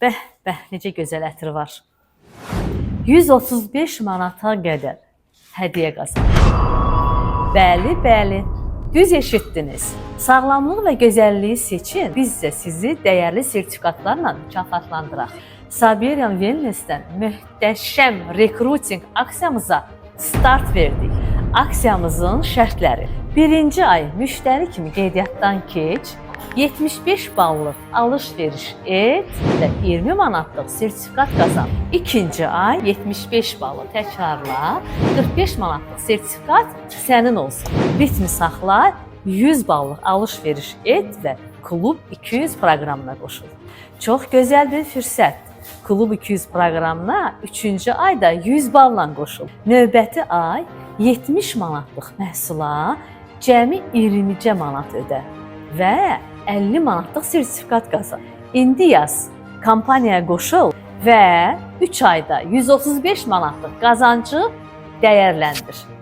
Bəh, bəh, necə gözəl ətri var. 135 manata qədər hədiyyə qazanır. Bəli, bəli, düz eşitdiniz. Sağlamlıq və gözəlliyi seçin. Biz də sizi dəyərli sertifikatlarla mükafatlandıraq. Siberian Wellness-dən möhtəşəm rekruting aksiyamıza start verdik. Aksiyamızın şərtləri: birinci ay müştəri kimi qeydiyyatdan keç, 75 ballıq alış-veriş et və 20 manatlıq sertifikat qazan. İkinci ay 75 ballı təkrarla, 45 manatlıq sertifikat sənin olsun. Ritmi saxla, 100 ballıq alış-veriş et və Klub 200 proqramına qoşul. Çox gözəl bir fürsət. Klub 200 proqramına 3-cü ayda 100 balla qoşul. Növbəti ay 70 manatlıq məhsula cəmi 20 manat ödə və 50 manatlıq sertifikat qazan. İndi yaz, kampaniyaya qoşul və 3 ayda 135 manatlıq qazancı dəyərləndir.